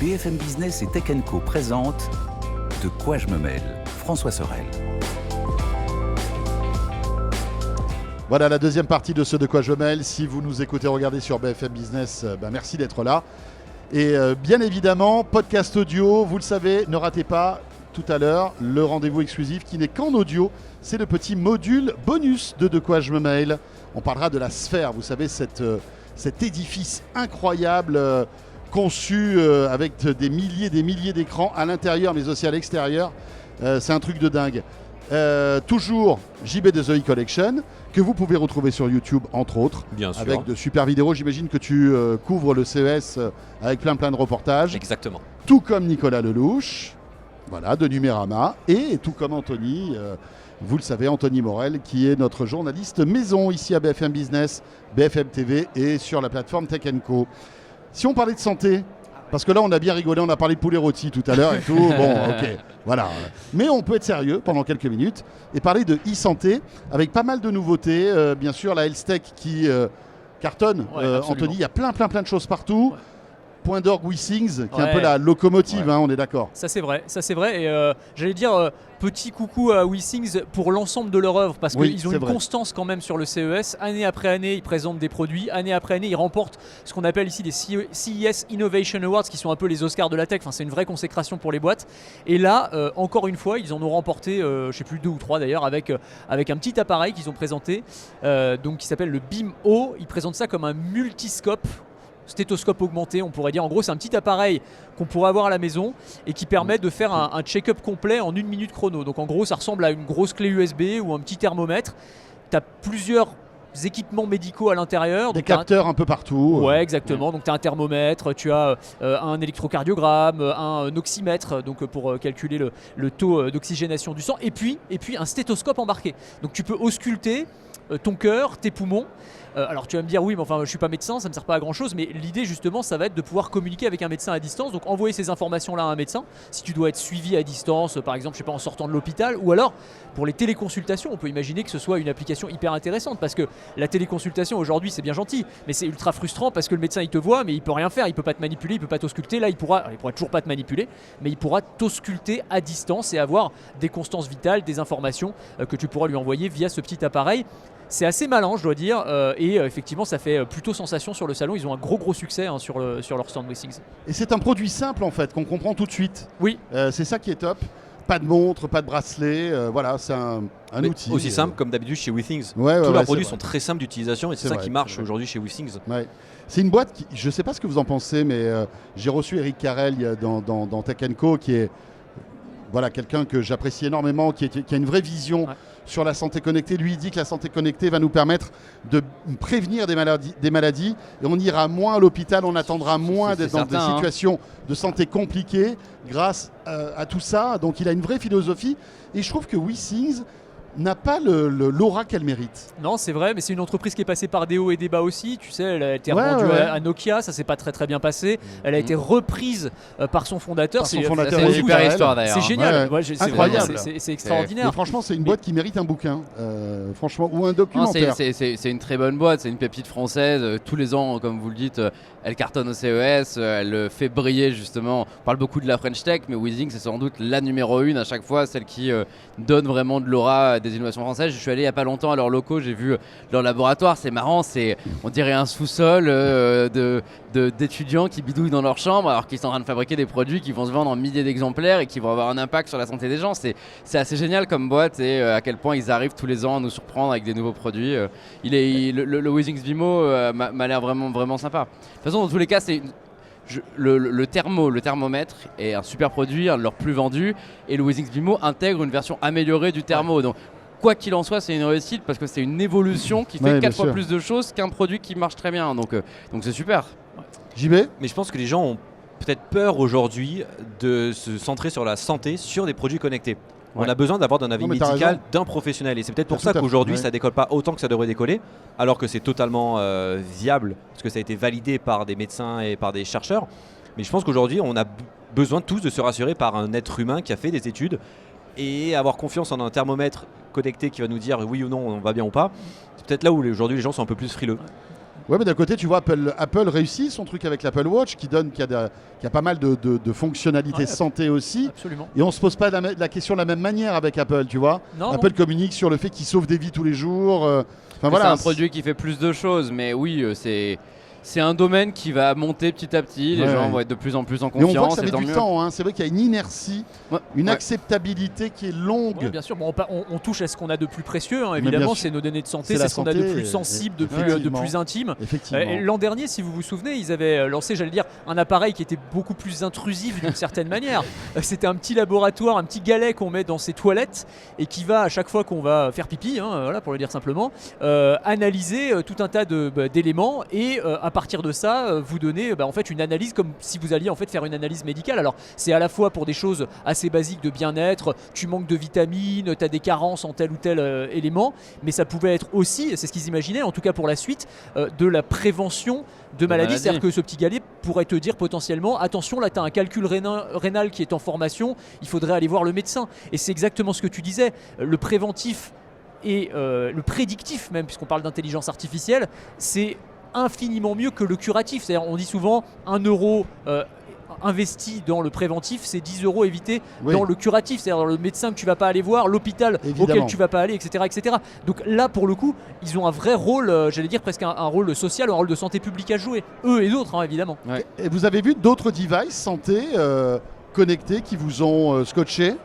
BFM Business et Tech Co présente De quoi je me mêle, François Sorel. Voilà la deuxième partie de ce De quoi je me mêle. Si vous nous écoutez, regardez sur BFM Business, merci d'être là. Et bien évidemment, podcast audio, vous le savez, ne ratez pas tout à l'heure le rendez-vous exclusif qui n'est qu'en audio. C'est le petit module bonus de quoi je me mêle. On parlera de la sphère, vous savez, cet édifice incroyable conçu avec des milliers d'écrans à l'intérieur mais aussi à l'extérieur. C'est un truc de dingue. Toujours JB de The E-Collection, que vous pouvez retrouver sur YouTube, entre autres. Bien sûr. Avec de super vidéos. J'imagine que tu couvres le CES avec plein de reportages. Exactement. Tout comme Nicolas Lelouch, voilà, de Numérama. Et tout comme Anthony, vous le savez, Anthony Morel, qui est notre journaliste maison ici à BFM Business, BFM TV et sur la plateforme Tech Co. Si on parlait de santé, parce que là, on a bien rigolé, on a parlé de poulet rôti tout à l'heure et tout. Bon, ok, voilà. Mais on peut être sérieux pendant quelques minutes et parler de e-santé avec pas mal de nouveautés. Bien sûr, la Health Tech qui cartonne. Anthony, il y a plein de choses partout. Ouais. Point d'orgue WeSings, qui est un peu la locomotive, on est d'accord. Ça c'est vrai. Et j'allais dire petit coucou à WeSings pour l'ensemble de leur œuvre, parce qu'ils ont une constance quand même sur le CES. Année après année, ils présentent des produits. Année après année, ils remportent ce qu'on appelle ici des CES Innovation Awards, qui sont un peu les Oscars de la tech. Enfin, c'est une vraie consécration pour les boîtes. Et là, encore une fois, ils en ont remporté, je ne sais plus, 2 ou 3 d'ailleurs, avec un petit appareil qu'ils ont présenté, donc qui s'appelle le BIM-O. Ils présentent ça comme un multiscope. Stéthoscope augmenté, on pourrait dire. En gros, c'est un petit appareil qu'on pourrait avoir à la maison et qui permet de faire un check-up complet en 1 minute chrono. Donc en gros, ça ressemble à une grosse clé USB ou un petit thermomètre. Tu as plusieurs équipements médicaux à l'intérieur. Des capteurs un peu partout. Ouais, exactement. Donc tu as un thermomètre, tu as un électrocardiogramme, un oxymètre, donc pour calculer le taux d'oxygénation du sang, et puis un stéthoscope embarqué. Donc tu peux ausculter ton cœur, tes poumons. Alors tu vas me dire oui, mais enfin je suis pas médecin, ça ne sert pas à grand chose, mais l'idée justement ça va être de pouvoir communiquer avec un médecin à distance, donc envoyer ces informations là à un médecin si tu dois être suivi à distance, par exemple je sais pas en sortant de l'hôpital, ou alors pour les téléconsultations, on peut imaginer que ce soit une application hyper intéressante, parce que la téléconsultation aujourd'hui c'est bien gentil, mais c'est ultra frustrant parce que le médecin il te voit mais il peut rien faire, il peut pas te manipuler, il peut pas t'ausculter. Là il pourra toujours pas te manipuler, mais il pourra t'ausculter à distance et avoir des constances vitales, des informations que tu pourras lui envoyer via ce petit appareil. C'est assez malin, je dois dire, et effectivement ça fait plutôt sensation sur le salon. Ils ont un gros succès sur leur stand WeSings. Et c'est un produit simple en fait, qu'on comprend tout de suite. Oui. C'est ça qui est top. Pas de montre, pas de bracelet, voilà, c'est un outil. Aussi simple comme d'habitude chez WeSings. Tous leurs produits sont très simples d'utilisation et c'est ça qui marche aujourd'hui chez WeSings. Ouais. C'est une boîte qui, je ne sais pas ce que vous en pensez, mais j'ai reçu Eric Carrel dans Tech Co, qui est quelqu'un que j'apprécie énormément, qui a une vraie vision sur la santé connectée. Lui, il dit que la santé connectée va nous permettre de prévenir des maladies et on ira moins à l'hôpital, on attendra moins d'être dans des situations de santé compliquées grâce à tout ça. Donc il a une vraie philosophie et je trouve que WeSings n'a pas l'aura qu'elle mérite. Non, c'est vrai, mais c'est une entreprise qui est passée par des hauts et des bas aussi. Tu sais, elle a été revendue à Nokia, ça s'est pas très bien passé. Elle a été reprise par son fondateur. C'est une super histoire d'ailleurs. C'est génial, c'est incroyable. C'est extraordinaire. Et franchement, c'est une boîte qui mérite un bouquin, franchement, ou un documentaire. C'est une très bonne boîte, c'est une pépite française. Tous les ans, comme vous le dites, elle cartonne au CES, elle fait briller justement. On parle beaucoup de la French Tech, mais WeSings c'est sans doute la numéro 1 à chaque fois, celle qui donne vraiment de l'aura des innovations françaises. Je suis allé il n'y a pas longtemps à leurs locaux, j'ai vu leur laboratoire, c'est marrant, on dirait un sous-sol d'étudiants qui bidouillent dans leur chambre alors qu'ils sont en train de fabriquer des produits qui vont se vendre en milliers d'exemplaires et qui vont avoir un impact sur la santé des gens. C'est assez génial comme boîte et à quel point ils arrivent tous les ans à nous surprendre avec des nouveaux produits. Le WeSings BIM-O m'a l'air vraiment sympa. De toute façon, dans tous les cas, le thermomètre est un super produit, un de leurs plus vendus, et le WeSings BIM-O intègre une version améliorée du thermo. Donc, quoi qu'il en soit, c'est une réussite parce que c'est une évolution qui fait 4 fois plus de choses qu'un produit qui marche très bien. Donc c'est super. JB ? Mais je pense que les gens ont peut-être peur aujourd'hui de se centrer sur la santé, sur des produits connectés. On a besoin d'avoir un avis médical d'un professionnel et c'est peut-être pour ça qu'aujourd'hui ça décolle pas autant que ça devrait décoller, alors que c'est totalement viable parce que ça a été validé par des médecins et par des chercheurs. Mais je pense qu'aujourd'hui on a besoin tous de se rassurer par un être humain qui a fait des études et avoir confiance en un thermomètre connecté qui va nous dire oui ou non on va bien ou pas. C'est peut-être là où aujourd'hui les gens sont un peu plus frileux. Ouais, mais d'un côté, tu vois, Apple réussit son truc avec l'Apple Watch qui a pas mal de fonctionnalités santé aussi. Absolument. Et on se pose pas la question de la même manière avec Apple, tu vois. Apple communique sur le fait qu'il sauve des vies tous les jours. C'est un produit qui fait plus de choses, mais oui, c'est un domaine qui va monter petit à petit. Les gens vont être de plus en plus en confiance. Mais on voit que ça met du temps. Hein. C'est vrai qu'il y a une inertie, une acceptabilité qui est longue. Ouais, bien sûr, bon, on touche à ce qu'on a de plus précieux. Hein, évidemment, c'est nos données de santé, c'est ce qu'on a de plus sensible, de plus intime. L'an dernier, si vous vous souvenez, ils avaient lancé, j'allais dire, un appareil qui était beaucoup plus intrusif d'une certaine manière. C'était un petit laboratoire, un petit galet qu'on met dans ses toilettes et qui va, à chaque fois qu'on va faire pipi, voilà, pour le dire simplement, analyser tout un tas d'éléments et à partir de ça, vous donner en fait une analyse comme si vous alliez en fait faire une analyse médicale. Alors c'est à la fois pour des choses assez basiques de bien-être, tu manques de vitamines, tu as des carences en tel ou tel élément, mais ça pouvait être aussi, c'est ce qu'ils imaginaient, en tout cas pour la suite, de la prévention de maladies. C'est-à-dire que ce petit galet pourrait te dire potentiellement, attention, là tu as un calcul rénal qui est en formation, il faudrait aller voir le médecin. Et c'est exactement ce que tu disais, le préventif et le prédictif même, puisqu'on parle d'intelligence artificielle, c'est infiniment mieux que le curatif. C'est-à-dire, on dit souvent 1 euro investi dans le préventif, c'est 10 euros évités dans le curatif, c'est-à-dire dans le médecin que tu vas pas aller voir, l'hôpital auquel tu vas pas aller, etc., etc. Donc là, pour le coup, ils ont un vrai rôle, j'allais dire presque un rôle social, un rôle de santé publique à jouer, eux et d'autres, évidemment. Ouais. Et vous avez vu d'autres devices santé connectés qui vous ont scotché?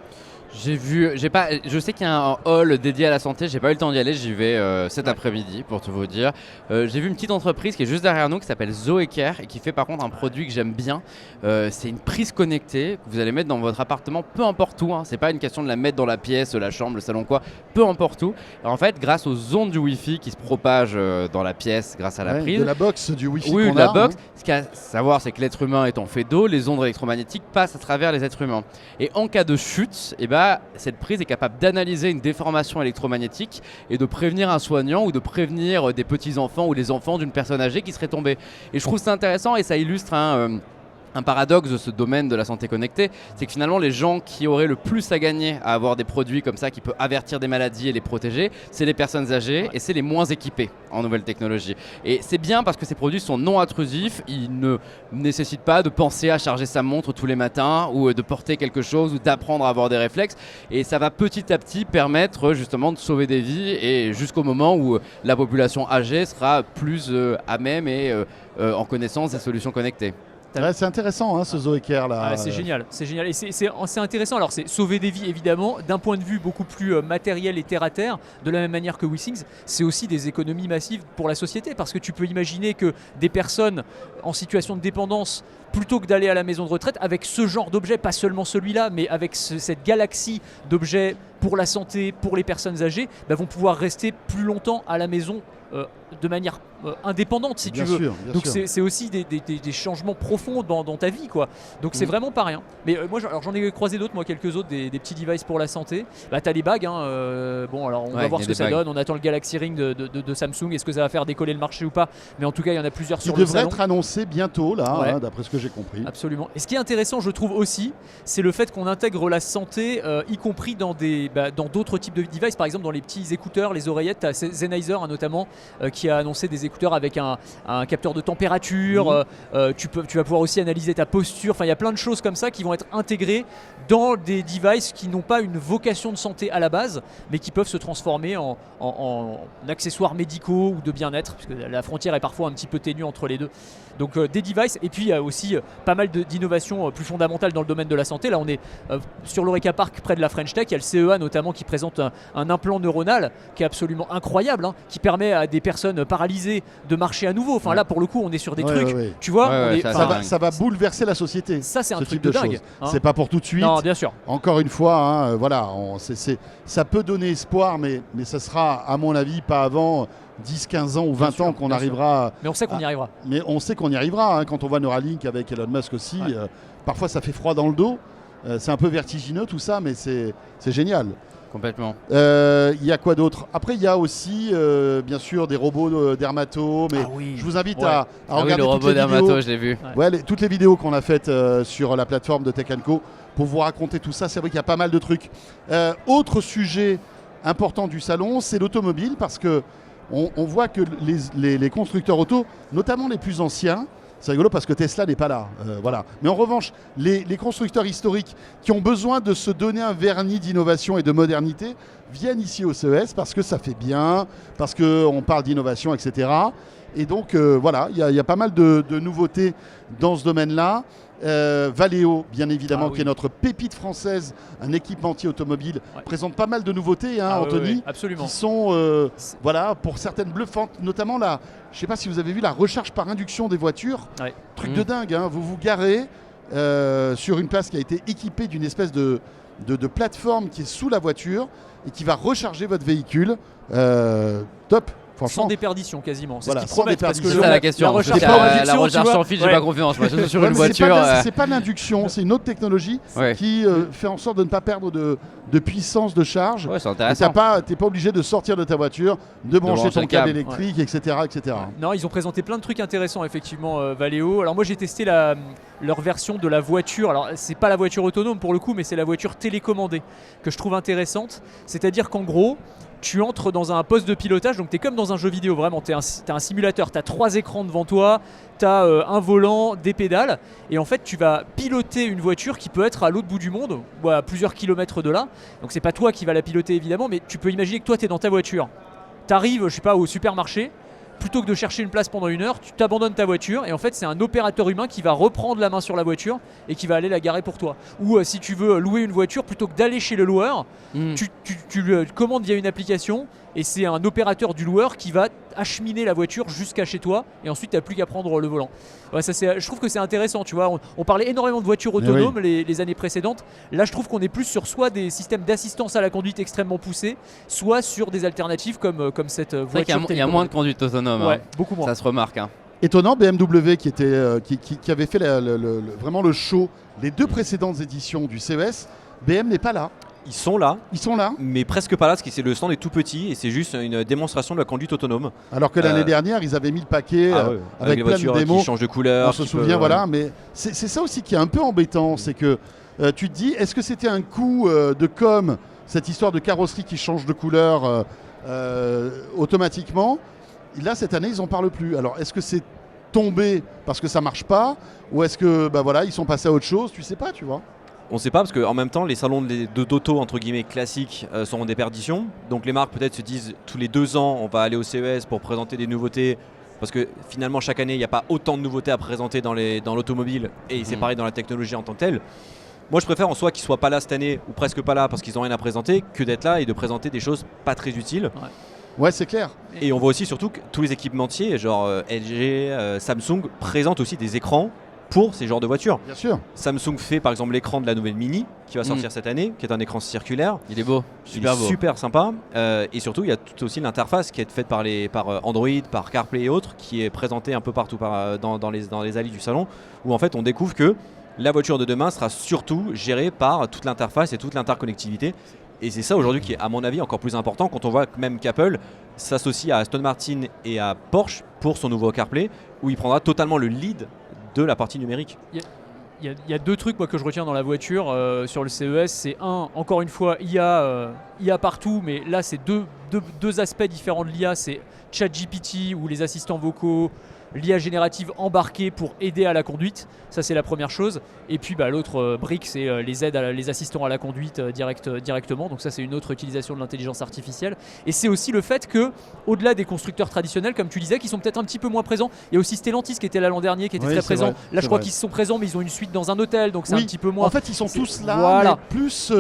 Je sais qu'il y a un hall dédié à la santé, j'ai pas eu le temps d'y aller, j'y vais cet après-midi pour tout vous dire. J'ai vu une petite entreprise qui est juste derrière nous qui s'appelle Zoécare et qui fait par contre un produit que j'aime bien. C'est une prise connectée que vous allez mettre dans votre appartement, peu importe où. C'est pas une question de la mettre dans la pièce, la chambre, le salon, quoi, peu importe où. Alors en fait, grâce aux ondes du Wi-Fi qui se propagent dans la pièce grâce à la prise. De la box du Wi-Fi. Oui, de la box. Ce qu'il y a à savoir, c'est que l'être humain étant fait d'eau, les ondes électromagnétiques passent à travers les êtres humains. Et en cas de chute, cette prise est capable d'analyser une déformation électromagnétique et de prévenir un soignant ou de prévenir des petits-enfants ou les enfants d'une personne âgée qui serait tombée. Et je trouve ça intéressant et ça illustre un paradoxe de ce domaine de la santé connectée, c'est que finalement les gens qui auraient le plus à gagner à avoir des produits comme ça qui peuvent avertir des maladies et les protéger, c'est les personnes âgées et c'est les moins équipés en nouvelles technologies. Et c'est bien parce que ces produits sont non intrusifs, ils ne nécessitent pas de penser à charger sa montre tous les matins ou de porter quelque chose ou d'apprendre à avoir des réflexes, et ça va petit à petit permettre justement de sauver des vies et jusqu'au moment où la population âgée sera plus à même et en connaissance des solutions connectées. Ouais, c'est intéressant ce Zoécare là. C'est génial, c'est génial. Et c'est intéressant. Alors c'est sauver des vies évidemment, d'un point de vue beaucoup plus matériel et terre à terre, de la même manière que WeThings, c'est aussi des économies massives pour la société, parce que tu peux imaginer que des personnes en situation de dépendance, plutôt que d'aller à la maison de retraite, avec ce genre d'objet, pas seulement celui-là, mais avec cette galaxie d'objets pour la santé, pour les personnes âgées, vont pouvoir rester plus longtemps à la maison de manière indépendante, si tu veux. Donc c'est aussi des changements profonds dans ta vie, quoi. Donc c'est vraiment pas rien. Mais moi j'en ai croisé d'autres, quelques autres, des petits devices pour la santé. T'as les bagues, bon alors on va voir ce que ça donne. On attend le Galaxy Ring de Samsung. Est-ce que ça va faire décoller le marché ou pas? Mais en tout cas il y en a plusieurs sur le salon. Il devrait être annoncé bientôt là, d'après ce que j'ai compris. Absolument. Et ce qui est intéressant, je trouve aussi, c'est le fait qu'on intègre la santé, y compris dans d'autres types de devices. Par exemple dans les petits écouteurs, les oreillettes, t'as Sennheiser notamment qui a annoncé des écouteurs avec un capteur de température. Tu vas pouvoir aussi analyser ta posture. Enfin, il y a plein de choses comme ça qui vont être intégrées dans des devices qui n'ont pas une vocation de santé à la base, mais qui peuvent se transformer en accessoires médicaux ou de bien-être, puisque la frontière est parfois un petit peu ténue entre les deux. Donc des devices, et puis il y a aussi pas mal d'innovations plus fondamentales dans le domaine de la santé. Là on est sur l'Oreca Park près de la French Tech. Il y a le CEA notamment qui présente un implant neuronal qui est absolument incroyable, qui permet à des personnes paralysées de marcher à nouveau. Enfin là pour le coup on est sur des trucs, tu vois, ça va bouleverser la société. Ça c'est un truc de dingue. C'est pas pour tout de suite. Non, bien sûr. Encore une fois, voilà, ça peut donner espoir, mais ça sera à mon avis pas avant 10, 15 ans ou 20 ans qu'on arrivera. Mais on sait qu'on y arrivera. Mais on sait qu'on y arrivera. Quand on voit Neuralink avec Elon Musk aussi, parfois ça fait froid dans le dos. C'est un peu vertigineux tout ça, mais c'est génial. Complètement. Il y a quoi d'autre? Après, il y a aussi, bien sûr, des robots dermato. Mais je vous invite à regarder le robot dermato, je l'ai vu. Toutes les vidéos qu'on a faites sur la plateforme de Tech & Co pour vous raconter tout ça. C'est vrai qu'il y a pas mal de trucs. Autre sujet important du salon, c'est l'automobile, parce que on voit que les constructeurs auto, notamment les plus anciens, c'est rigolo parce que Tesla n'est pas là. Voilà. Mais en revanche, les constructeurs historiques qui ont besoin de se donner un vernis d'innovation et de modernité viennent ici au CES parce que ça fait bien, parce qu'on parle d'innovation, etc. Et donc, voilà, il y a pas mal de nouveautés dans ce domaine-là. Valeo, bien évidemment, qui est notre pépite française, un équipementier automobile, présente pas mal de nouveautés, Anthony, absolument. qui sont, voilà, pour certaines bluffantes, notamment là, je sais pas si vous avez vu la recharge par induction des voitures, truc de dingue, hein, vous vous garez sur une place qui a été équipée d'une espèce de plateforme qui est sous la voiture et qui va recharger votre véhicule, top. Sans déperdition quasiment, c'est voilà, ce qu'ils promettent parce que c'est ça la question. La recharge sans fil, j'ai pas confiance. Moi, surtout sur une voiture. C'est pas l'induction, c'est une autre technologie qui fait en sorte de ne pas perdre de puissance de charge. Ouais, c'est intéressant. T'es pas obligé de sortir de ta voiture, de brancher ton câble électrique, etc., etc. Non, ils ont présenté plein de trucs intéressants effectivement, Valeo. Alors moi j'ai testé leur version de la voiture. Alors c'est pas la voiture autonome pour le coup, mais c'est la voiture télécommandée que je trouve intéressante. C'est-à-dire qu'en gros, tu entres dans un poste de pilotage, donc tu es comme dans un jeu vidéo, vraiment, tu as un simulateur, tu as 3 écrans devant toi, tu as un volant, des pédales, et en fait tu vas piloter une voiture qui peut être à l'autre bout du monde, ou à plusieurs kilomètres de là, donc c'est pas toi qui vas la piloter évidemment, mais tu peux imaginer que toi tu es dans ta voiture, tu arrives, je sais pas, au supermarché, plutôt que de chercher une place pendant 1 heure, tu t'abandonnes ta voiture et en fait c'est un opérateur humain qui va reprendre la main sur la voiture et qui va aller la garer pour toi. Ou si tu veux louer une voiture, plutôt que d'aller chez le loueur, tu le commandes via une application et c'est un opérateur du loueur qui va acheminer la voiture jusqu'à chez toi et ensuite tu n'as plus qu'à prendre le volant. Ouais, je trouve que c'est intéressant, tu vois. On parlait énormément de voitures autonomes les années précédentes. Là je trouve qu'on est plus sur soit des systèmes d'assistance à la conduite extrêmement poussés, soit sur des alternatives comme cette voiture. Il y a moins de conduite autonome, beaucoup moins. Ça se remarque. Étonnant, BMW qui avait fait vraiment le show, les 2 précédentes éditions du CES, BM n'est pas là. Ils sont là, mais presque pas là, parce que le stand est tout petit et c'est juste une démonstration de la conduite autonome. Alors que l'année dernière, ils avaient mis le paquet avec les plein voitures de démos. qui changent de couleur. On se souvient, voilà. Mais c'est ça aussi qui est un peu embêtant, c'est que tu te dis, est-ce que c'était un coup de com', cette histoire de carrosserie qui change de couleur automatiquement? Là, cette année, ils n'en parlent plus. Alors, est-ce que c'est tombé parce que ça marche pas, ou est-ce que ils sont passés à autre chose? Tu sais pas, tu vois. On ne sait pas parce qu'en même temps les salons d'auto entre guillemets classiques sont en déperdition. Donc les marques peut-être se disent tous les 2 ans on va aller au CES pour présenter des nouveautés. Parce que finalement chaque année il n'y a pas autant de nouveautés à présenter dans l'automobile. Et c'est pareil dans la technologie en tant que telle. Moi je préfère en soi qu'ils ne soient pas là cette année ou presque pas là parce qu'ils n'ont rien à présenter que d'être là et de présenter des choses pas très utiles. Ouais, c'est clair. Et on voit aussi surtout que tous les équipementiers genre LG, Samsung présentent aussi des écrans pour ces genres de voitures. Bien sûr. Samsung fait par exemple l'écran de la nouvelle Mini qui va sortir cette année, qui est un écran circulaire. Il est beau, super beau. Super sympa. Et surtout, il y a tout aussi l'interface qui est faite par Android, par CarPlay et autres, qui est présentée un peu partout dans les allées du salon, où en fait on découvre que la voiture de demain sera surtout gérée par toute l'interface et toute l'interconnectivité. Et c'est ça aujourd'hui qui est à mon avis encore plus important quand on voit que même qu'Apple s'associe à Aston Martin et à Porsche pour son nouveau CarPlay, où il prendra totalement le lead de la partie numérique. Il y a 2 trucs que je retiens dans la voiture sur le CES. C'est encore une fois, IA partout, mais là c'est deux aspects différents de l'IA. C'est ChatGPT ou les assistants vocaux, l'IA générative embarquée pour aider à la conduite. Ça c'est la première chose. Et puis l'autre brique, c'est les aides, les assistants à la conduite directement. Donc ça c'est une autre utilisation de l'intelligence artificielle. Et c'est aussi le fait que, au-delà des constructeurs traditionnels, comme tu disais, qui sont peut-être un petit peu moins présents. Il y a aussi Stellantis qui était là l'an dernier, qui était très présent. Là je crois qu'ils sont présents, mais ils ont une suite dans un hôtel, donc c'est un petit peu moins. En fait ils sont tous là, mais plus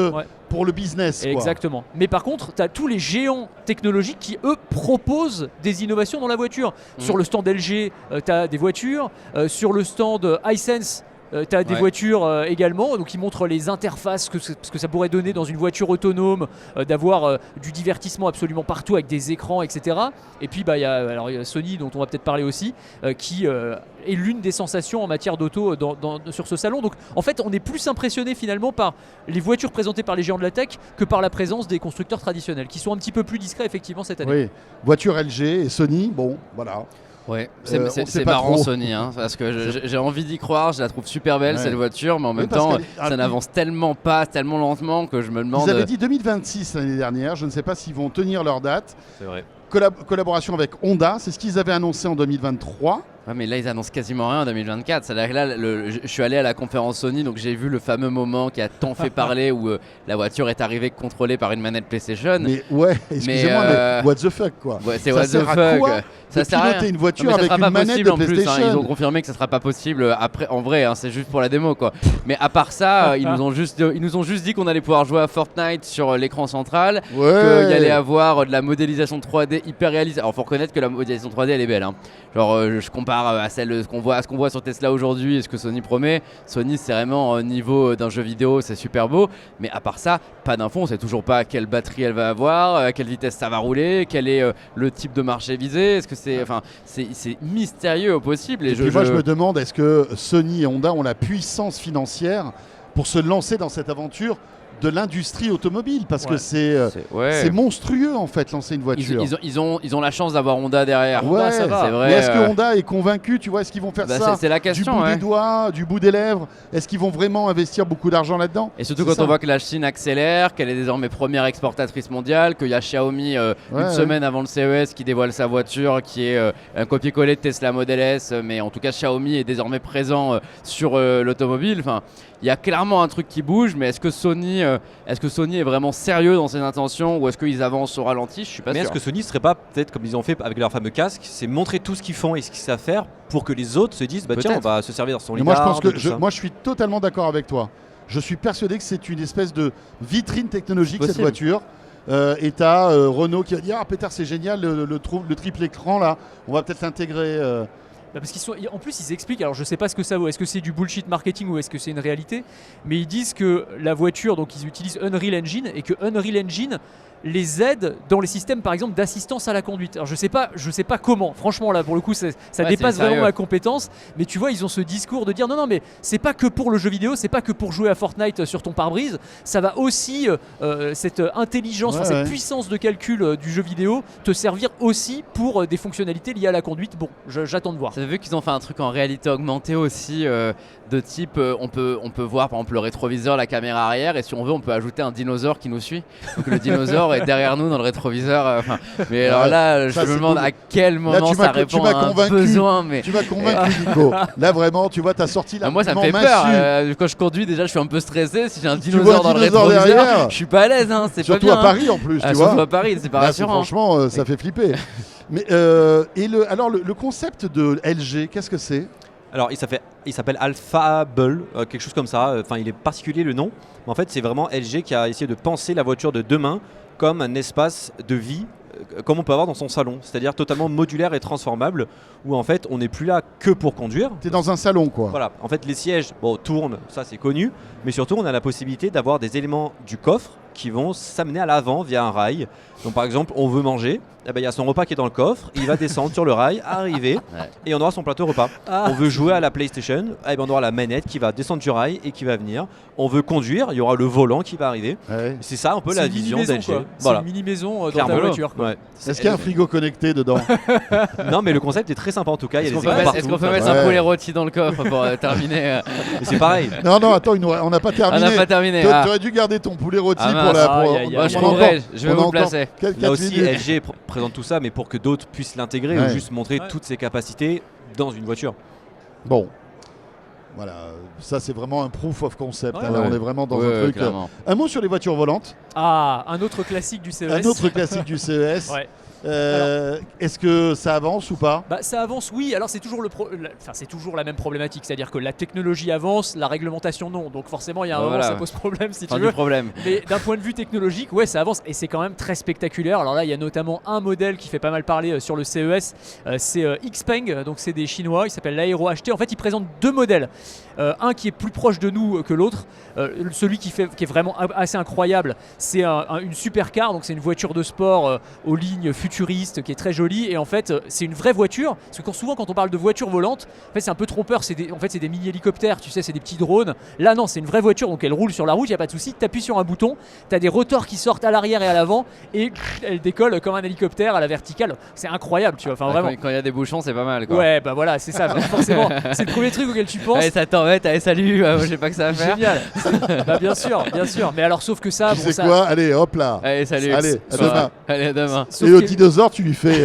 pour le business. Exactement. Mais par contre, tu as tous les géants technologiques qui, eux, proposent des innovations dans la voiture. Sur le stand LG, tu as des voitures. Sur le stand iSense, tu as des voitures également, donc ils montrent les interfaces, ce que ça pourrait donner dans une voiture autonome, d'avoir du divertissement absolument partout avec des écrans, etc. Et puis il y a Sony, dont on va peut-être parler aussi, qui est l'une des sensations en matière d'auto sur ce salon. Donc en fait on est plus impressionné finalement par les voitures présentées par les géants de la tech que par la présence des constructeurs traditionnels, qui sont un petit peu plus discrets effectivement cette année. Oui, voiture LG et Sony, bon voilà. Ouais, c'est marrant trop. Sony, parce que j'ai envie d'y croire, je la trouve super belle cette voiture, mais en même temps ça n'avance tellement lentement que je me demande... Ils avaient dit 2026 l'année dernière, je ne sais pas s'ils vont tenir leur date. C'est vrai. collaboration avec Honda, c'est ce qu'ils avaient annoncé en 2023. Ouais, mais là, ils annoncent quasiment rien en 2024. C'est-à-dire que là, je suis allé à la conférence Sony, donc j'ai vu le fameux moment qui a tant fait parler où la voiture est arrivée contrôlée par une manette PlayStation. Mais ouais, excusez-moi, mais what the fuck quoi. Ouais, c'est ça what the sert à fuck. quoi Ça de sert à rien. piloter une voiture Non, mais ça avec sera une pas manette possible de en plus, PlayStation. Ils ont confirmé que ça sera pas possible après, en vrai, c'est juste pour la démo quoi. Mais à part ça, ils nous ont juste dit qu'on allait pouvoir jouer à Fortnite sur l'écran central, qu'il y allait avoir de la modélisation 3D hyper réaliste. Alors faut reconnaître que la modélisation 3D elle est belle. Hein. Genre je compare à celle qu'on voit sur Tesla aujourd'hui et ce que Sony promet. Sony c'est vraiment au niveau d'un jeu vidéo, c'est super beau. Mais à part ça, pas d'infos, on sait toujours pas quelle batterie elle va avoir, à quelle vitesse ça va rouler, quel est le type de marché visé. Est-ce que c'est mystérieux au possible. Et puis moi je me demande, est-ce que Sony et Honda ont la puissance financière pour se lancer dans cette aventure de l'industrie automobile, parce que c'est monstrueux en fait lancer une voiture. Ils ont la chance d'avoir Honda derrière. Ouais, ça va. C'est vrai. Mais est-ce que Honda est convaincu, tu vois, est-ce qu'ils vont faire ça c'est la question, du bout des doigts, du bout des lèvres? Est-ce qu'ils vont vraiment investir beaucoup d'argent là-dedans? Et surtout quand on voit que la Chine accélère, qu'elle est désormais première exportatrice mondiale, qu'il y a Xiaomi une semaine avant le CES qui dévoile sa voiture qui est un copier-coller de Tesla Model S, mais en tout cas Xiaomi est désormais présent sur l'automobile. Enfin, il y a clairement un truc qui bouge, mais est-ce que Sony est vraiment sérieux dans ses intentions ou est-ce qu'ils avancent au ralenti? Je suis pas sûr. Mais est-ce que Sony serait pas peut-être comme ils ont fait avec leur fameux casque, c'est montrer tout ce qu'ils font et ce qu'ils savent faire pour que les autres se disent tiens, on va se servir dans son lidar. Moi je pense que moi je suis totalement d'accord avec toi. Je suis persuadé que c'est une espèce de vitrine technologique cette voiture. Et t'as Renault qui a dit Peter c'est génial le triple écran là, on va peut-être l'intégrer. Parce en plus ils expliquent, alors je sais pas ce que ça vaut, est-ce que c'est du bullshit marketing ou est-ce que c'est une réalité, mais ils disent que la voiture, donc ils utilisent Unreal Engine et que Unreal Engine les aide dans les systèmes par exemple d'assistance à la conduite. Alors je sais pas comment, franchement là pour le coup ça dépasse vraiment ma compétence, mais tu vois ils ont ce discours de dire non mais c'est pas que pour le jeu vidéo, c'est pas que pour jouer à Fortnite sur ton pare-brise, ça va aussi cette intelligence, cette puissance de calcul du jeu vidéo te servir aussi pour des fonctionnalités liées à la conduite. Bon, j'attends de voir. Vous avez vu qu'ils ont fait un truc en réalité augmentée aussi de type on peut voir par exemple le rétroviseur, la caméra arrière, et si on veut on peut ajouter un dinosaure qui nous suit, donc le dinosaure est derrière nous dans le rétroviseur. Mais alors là, je me demande à quel moment ça répond à un besoin. Mais... Tu m'as convaincu, Nico. Là, vraiment, tu vois, t'as sorti la. Moi, ça me fait peur. Quand je conduis, déjà, je suis un peu stressé. Si j'ai un dinosaure dans le rétroviseur, derrière, je suis pas à l'aise. Hein, c'est surtout pas bien, à Paris en plus, tu vois. Surtout à Paris, c'est pas rassurant. Franchement, ça fait flipper. Mais alors, le concept de LG, qu'est-ce que c'est? Alors il s'appelle Alphable, quelque chose comme ça. Enfin, il est particulier le nom. Mais en fait, c'est vraiment LG qui a essayé de penser la voiture de demain comme un espace de vie, comme on peut avoir dans son salon, c'est-à-dire totalement modulaire et transformable, où en fait on n'est plus là que pour conduire. T'es dans un salon quoi. Voilà, en fait les sièges tournent, ça c'est connu, mais surtout on a la possibilité d'avoir des éléments du coffre qui vont s'amener à l'avant via un rail. Donc par exemple on veut manger, il y a son repas qui est dans le coffre, il va descendre sur le rail, arriver, et on aura son plateau repas. On veut jouer à la PlayStation, on aura la manette qui va descendre du rail et qui va venir. On veut conduire, il y aura le volant qui va arriver. C'est ça un peu la vision d'LG. C'est une mini-maison dans ta voiture. Est-ce qu'il y a un frigo connecté dedans? Non, mais le concept est très sympa en tout cas. Est-ce qu'on peut mettre un poulet rôti dans le coffre pour terminer? C'est pareil. Non, attends, on n'a pas terminé. On n'a pas terminé. Tu aurais dû garder ton poulet rôti pour la. Je vais vous placer. Là aussi, LG présente tout ça, mais pour que d'autres puissent l'intégrer ou juste montrer toutes ses capacités dans une voiture. Bon. Voilà, ça c'est vraiment un proof of concept. Là, on est vraiment dans un truc. Clairement. Un mot sur les voitures volantes. Un autre classique du CES. Un autre classique du CES. Est-ce que ça avance ou pas? Ça avance, oui. Alors c'est toujours c'est toujours la même problématique, c'est-à-dire que la technologie avance, la réglementation non. Donc forcément il y a un moment ça pose problème si tu veux. Mais d'un point de vue technologique, ça avance et c'est quand même très spectaculaire. Alors là il y a notamment un modèle qui fait pas mal parler sur le CES, c'est Xpeng, donc c'est des Chinois, il s'appelle l'Aero HT. En fait ils présentent deux modèles, un qui est plus proche de nous que l'autre. Celui qui est vraiment assez incroyable, c'est une supercar, donc c'est une voiture de sport aux lignes futuriste qui est très jolie, et en fait c'est une vraie voiture, parce que souvent quand on parle de voiture volante, en fait c'est un peu trompeur, c'est des mini hélicoptères, tu sais, c'est des petits drones. Là non, c'est une vraie voiture, donc elle roule sur la route, il n'y a pas de souci, tu appuies sur un bouton, tu as des rotors qui sortent à l'arrière et à l'avant et elle décolle comme un hélicoptère à la verticale. C'est incroyable, tu vois, enfin vraiment. Quand il y a des bouchons c'est pas mal quoi. Ouais, voilà, c'est ça, forcément c'est le premier truc auquel tu penses. Allez, ça t'embête, allez salut, je sais pas que ça va faire. Génial. Bien sûr, mais alors sauf que ça c'est quoi, allez hop là, allez salut, allez à demain. Allez à demain. Et au dinosaure, tu lui fais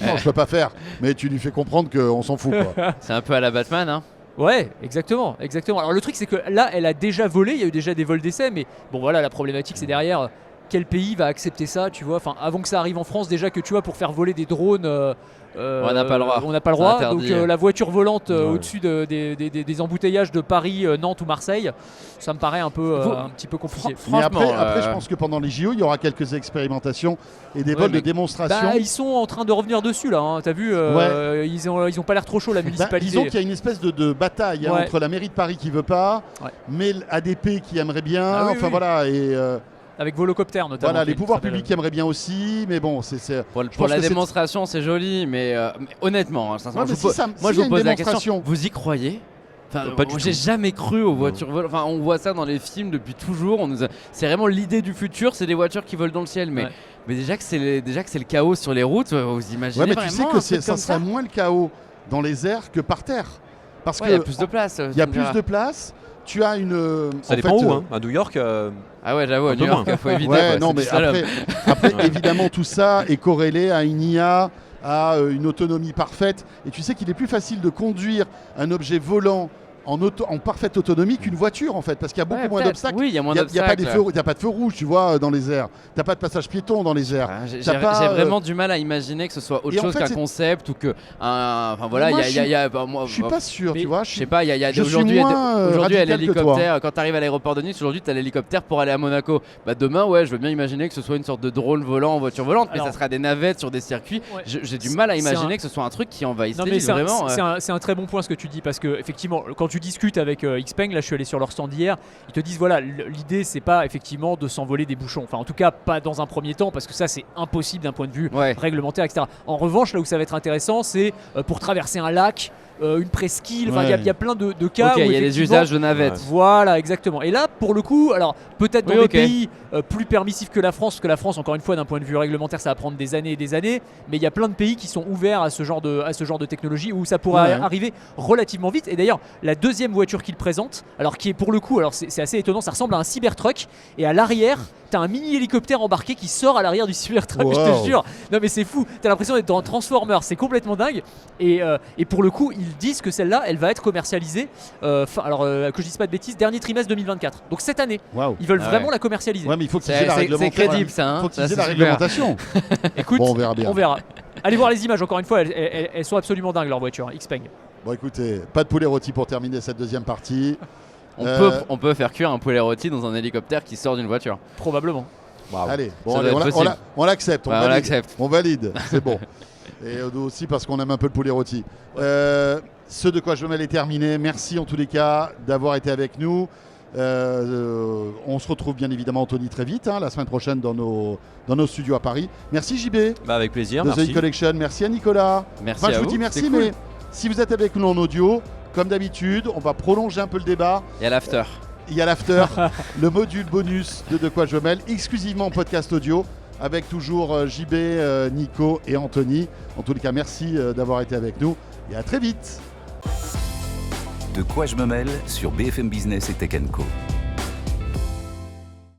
non, je peux pas faire, mais tu lui fais comprendre qu'on s'en fout, quoi. C'est un peu à la Batman, hein. Ouais, exactement. Alors le truc c'est que là, elle a déjà volé, il y a eu déjà des vols d'essai, mais bon voilà, la problématique c'est derrière, quel pays va accepter ça, tu vois, enfin avant que ça arrive en France, déjà que tu vois, pour faire voler des drones, on n'a pas le droit. On n'a pas le droit, donc interdit. la voiture volante au-dessus des embouteillages de Paris, Nantes ou Marseille, ça me paraît un petit peu compliqué. Mais Franchement, après je pense que pendant les JO, il y aura quelques expérimentations et des vols de démonstration. Bah, ils sont en train de revenir dessus là, hein. T'as vu, ils ont pas l'air trop chauds la municipalité. Disons qu'il y a une espèce de bataille entre la mairie de Paris qui veut pas, mais l'ADP qui aimerait bien, voilà, et avec Volocopter notamment. Voilà, les pouvoirs publics qui aimeraient bien aussi, mais bon, c'est pour la démonstration, c'est joli, mais honnêtement, hein, moi je vous pose la question, vous y croyez? Enfin, pas du tout. J'ai jamais cru aux voitures volantes. Enfin, on voit ça dans les films depuis toujours. C'est vraiment l'idée du futur, c'est des voitures qui volent dans le ciel. Mais déjà que c'est le chaos sur les routes, vous imaginez mais vraiment tu sais que ça serait moins le chaos dans les airs que par terre, parce qu'il y a plus de place. Il y a plus de place. Tu as une. Ça dépend où, hein. À New York. Ah ouais, j'avoue, à New York, il faut éviter. Ouais, non, mais après, évidemment, tout ça est corrélé à une IA, à une autonomie parfaite. Et tu sais qu'il est plus facile de conduire un objet volant en parfaite autonomie qu'une voiture, en fait, parce qu'il y a beaucoup moins d'obstacles. Oui, il y a moins d'obstacles. Il n'y a pas de feu rouge, tu vois, dans les airs. Tu n'as pas de passage piéton dans les airs. J'ai vraiment du mal à imaginer que ce soit autre chose qu'un concept ou que enfin voilà, je suis pas sûr, tu vois. Je sais pas, il y a aujourd'hui à l'hélicoptère, quand tu arrives à l'aéroport de Nice, aujourd'hui tu as l'hélicoptère pour aller à Monaco. Bah demain, je veux bien imaginer que ce soit une sorte de drone volant en voiture volante, mais ça sera des navettes sur des circuits. J'ai du mal à imaginer que ce soit un truc qui envahisse les villes, vraiment. C'est un très bon point ce que tu dis, parce que effectivement, quand tu discutes avec Xpeng, là je suis allé sur leur stand hier, ils te disent voilà, l'idée c'est pas effectivement de s'envoler des bouchons, enfin en tout cas pas dans un premier temps, parce que ça c'est impossible d'un point de vue réglementaire, etc. En revanche, là où ça va être intéressant, c'est pour traverser un lac, une presqu'île, il y a plein de cas où il y a des usages de navettes. Voilà, exactement. Et là, pour le coup, alors peut-être dans des pays plus permissifs que la France, parce que la France, encore une fois, d'un point de vue réglementaire, ça va prendre des années et des années, mais il y a plein de pays qui sont ouverts à ce genre de technologie où ça pourra arriver relativement vite. Et d'ailleurs, la deuxième voiture qu'ils présentent, alors qui est pour le coup, alors c'est assez étonnant, ça ressemble à un Cybertruck, et à l'arrière, t'as un mini hélicoptère embarqué qui sort à l'arrière du Cybertruck, je te jure. Non mais c'est fou, t'as l'impression d'être dans un Transformers, c'est complètement dingue. Et pour le coup, ils disent que celle-là, elle va être commercialisée, que je dise pas de bêtises, dernier trimestre 2024. Donc cette année, ils veulent vraiment la commercialiser. Ouais, mais il faut qu'ils aient la réglementation. C'est crédible ça, hein. Il faut qu'ils aient la réglementation. Écoute, on verra bien. On verra. Allez voir les images, encore une fois, elles sont absolument dingues leurs voitures, Xpeng. Bon écoutez, pas de poulet rôti pour terminer cette deuxième partie. On peut faire cuire un poulet rôti dans un hélicoptère qui sort d'une voiture. Probablement. Bravo. Allez, on l'accepte, on valide, c'est bon. Et aussi parce qu'on aime un peu le poulet rôti. Ce de quoi je me mêle est terminé. Merci en tous les cas d'avoir été avec nous. On se retrouve bien évidemment, Anthony, très vite, la semaine prochaine dans nos studios à Paris. Merci JB. Avec plaisir. De merci. The Collection. Merci à Nicolas. Merci à je vous dis merci, mais si vous êtes avec nous en audio, comme d'habitude, on va prolonger un peu le débat. Il y a l'after. Il y a l'after, le module bonus de quoi je me mêle, exclusivement en podcast audio, avec toujours JB, Nico et Anthony. En tous les cas, merci d'avoir été avec nous et à très vite. De quoi je me mêle sur BFM Business et Tech & Co.